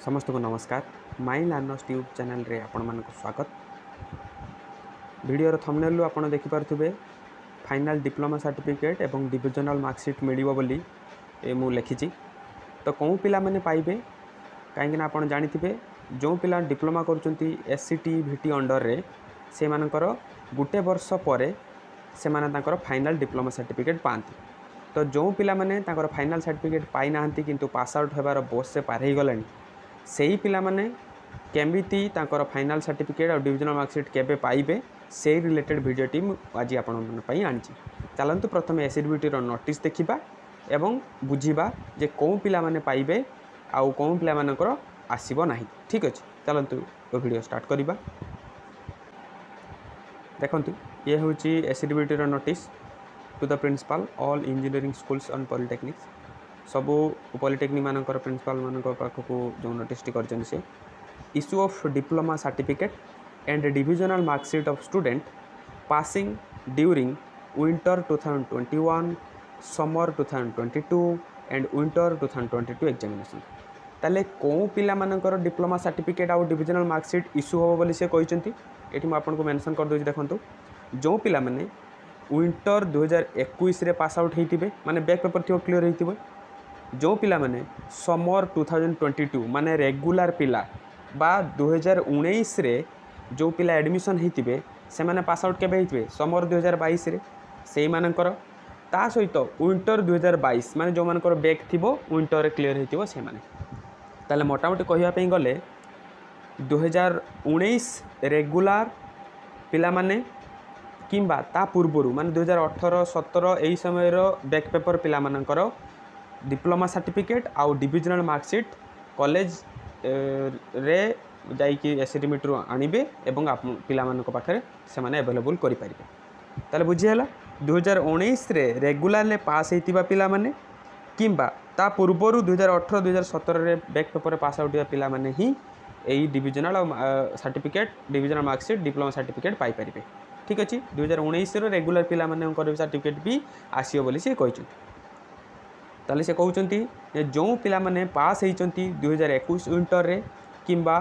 समस्त को नमस्कार। माई लर्नर्स ट्यूब चैनल रे आपण मानक स्वागत। वीडियो थंबनेल आपण देखि पारथुबे फाइनल डिप्लोमा सर्टिफिकेट एवं डिविजनल मार्कशीट मिलिबो बोली मु लिखिछि। तो कौ पिला माने पाइबे कहीं आपण जानिथिबे जो पिला डिप्लोमा करूचंती एससीटी वीटी अंडर रे से मानकर गुटे वर्ष परे से माने तांकर फाइनल डिप्लोमा सर्टिफिकेट पाती। तो जो पिला माने तांकर फाइनल सर्टिफिकेट पाई नाहंती किंतु पास आउट होबार बस से पार हो गलानी सेही पिला माने केमिति तांकर फाइनल सर्टिफिकेट और डिविजनल मार्कशीट केबे पाइबे से रिलेटेड वीडियो टीम आज आपण पई आनिछि। चलंतु प्रथम एससीटी रो नोटिस देखिबा एवं बुझिबा जे कोन पिला माने पाइबे आउ कोन पिला मानकर आसीबो नाही। ठीक अछि, चलंतु वीडियो स्टार्ट करिबा। देखंतु ये होची एससीटी रो notice to the principal all engineering schools and polytechnics. सबू पॉलिटेक्निक मानकर प्रिंसिपल मान पाखक जो नोटिस कर से issue of diploma certificate and divisional marksheet of student passing during winter 2021 summer 2022 and winter 2022 examination. ताले कौ पिला मानकर डिप्लोमा सर्टिफिकेट आउ डिविजनल मार्कशीट इश्यू हो बोली से कहते ये मुझे मेंशन कर दूसरी। देखो जो पिला माने विंटर 2021 रे पास आउट होते माने बैक पेपर थी क्लीयर होते, जो पिला माने समर 2022 माने रेगुलर पिला बा 2019 रे जो पिला एडमिशन होते से माने पास आउट केबे होते समर 2022 रे से मानकर ता सहित विंटर 2022 माने जो मानकर बैक थिबो विंटर रे क्लियर होइतिबो से माने। ताले मोटामोटी कहिया पई गले 2019 रेगुलर पिला माने किंबा ता पूर्वरु माने 2018-17 एही समय रो बैक पेपर पिला मानकर डिप्लोमा सर्टिफिकेट आउ डिविजनल मार्कशीट कॉलेज रे जाइकी एससीटी मीटर आनिबे एवं पिला मानक पाखरे से माने अवेलेबल करि परिबे। ताले बुझी हला 2019 रे रेगुलर ले पास हेतिबा पिला माने किंबा ता पूर्वरु 2018-2017 रे बैक पेपर पास आउट पिला माने ही एई divisional certificate divisional marksheet diploma certificate पाई परिबे। ठीक अछि, 2019 रो रेगुलर पिला माने सर्टिफिकेट भी आसियो बोली से कहिछु। ताले से कहते जो पिला माने पास होती 2021 विंटर रे किंबा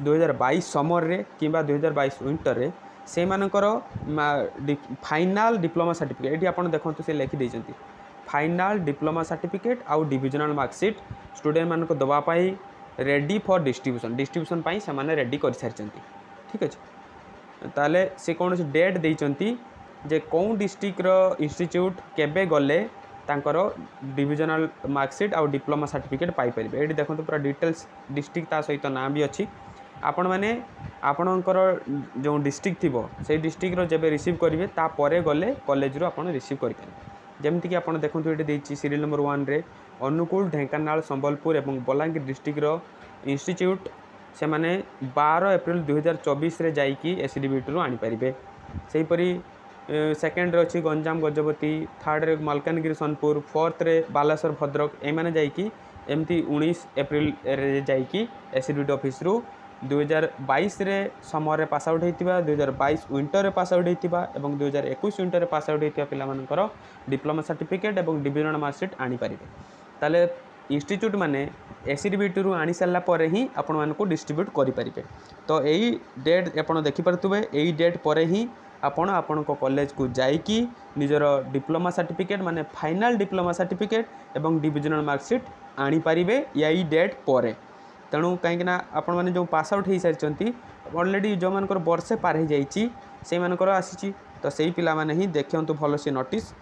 2022 समर रे किंबा 2022 विंटर रे से मानकर फाइनल डिप्लोमा सर्टिफिकेट ये आपन देखंतु से लिखि देइचंती फाइनल डिप्लोमा सर्टिफिकेट आउ डिविजनल मार्कशीट स्टूडेंट मानको दबा पाई रेडी फॉर डिस्ट्रीब्यूशन पाई से माने रेडी कर सारचंती। ठीक अछि, ताले से कौन से डेट देइचंती जे कौन डिस्ट्रिक्ट रो इंस्टीट्यूट केबे गले तांकर डिविजनल मार्कशीट आउ डिप्लोमा सर्टिफिकेट पाई परिबे। एठी देखंतु पूरा डिटेल्स डिस्ट्रिक्ट ता सहित नाम भी अछि। आपण माने आपणकर जो डिस्ट्रिक्ट थिबो से डिस्ट्रिक्ट रो जेबे रिसीव करिवे ता परे गले कॉलेज रो आपण रिसीव करि परिबे। जेमति कि आपण देखंतु एठी देछि सीरियल नंबर 1 रे अनुकूल ढेंकानाल संबलपुर एवं बलांगीर डिस्ट्रिक्ट रो इंस्टीट्यूट से माने 12 अप्रैल 2024 रे जाईकी एससीटी रो आनी परिबे। सेही परी सेकेंड अच्छी गंजाम गजपति, थर्ड रे मालकानगिरी सोनपुर, फोर्थ रे बालेश्वर भद्रक एमाने जाइकी एमती 19 एप्रिल रे जाइकी एससीटी ऑफिस रु 2022 रे समर रे पास आउट होइतिबा 2022 विंटर रे पास आउट होइतिबा एवं 2021 विंटर रे पास आउट होइतिबा पिला मानकर डिप्लोमा सर्टिफिकेट एवं डिविजनल मार्कशीट आनी परिबे। ताले इंस्टीट्यूट माने एससीटी रु आनी सारा पर ही आपण मानको डिस्ट्रीब्यूट करि परिबे। तो एई डेट आपण देखि परतुबे एई डेट पर ही आपण कॉलेज को जाइकी निजर डिप्लोमा सर्टिफिकेट माने फाइनल डिप्लोमा सर्टिफिकेट एवं डिविजनल मार्कशीट आनी पारिबे यही डेट पर। तेणु कहीं आपण माने जो पास आउट हो सारी ऑलरेडी जो मानकर वर्षे पार हो जाइए से मानकर आसी तो सही पिला माने ही देखियंतु भल से नोटिस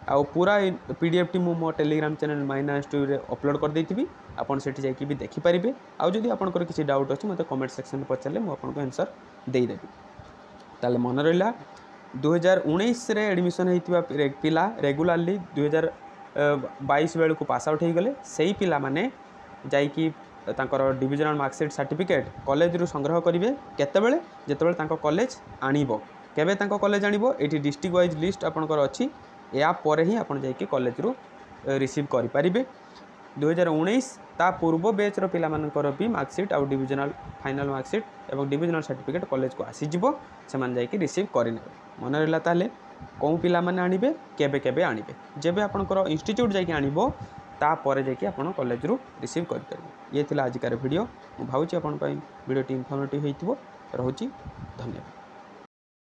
आउ पूरा पीडीएफ टी मो Telegram channel my learners tube रे अपलोड कर देइथिबी। आपण सेठी जाइकी भी देखि पारिबे। आउ जदि आपनकर किसी डाउट अछि मते कमेंट सेक्शन में पचारले मु आपनको आंसर देई देबी। ताले मन रहिला 2019 रे एडमिशन होइतिबा पिला रेगुलरली 2022 बेलू को पास आउट हो गले सही पिला माने जाइकी तांकर डिविजनल मार्कशीट सर्टिफिकेट कॉलेज रु संग्रह करिवे केतेबेले जेतेबेले तांको कॉलेज आनिबो केबे तांको कॉलेज आनिबो एठी डिस्ट्रिक्ट वाइज लिस्ट आपनकर अछि या परे ही आपण जाइकी कॉलेज रु रिसीव करि परिबे। 2019 ता पूर्व बैच रो पिला मानकर भी मार्कशीट आउ डिविजनल फाइनल मार्कशीट एवं डिविजनल सर्टिफिकेट कॉलेज को आसी जिवो से मान जाइकी रिसीव करिने। मन रहिला ताले कौ पिला माने आनिबे केबे केबे आनिबे जेबे आपनकर इंस्टीट्यूट जाइकी आनिबो तापर जाकि आपण कॉलेज रु रिसीव करेंगे। ये थिला आजिकार वीडियो। मु भावुची आपण भिडियोटी इनफॉर्मेटिव होइथिबो। रहुची धन्यवाद।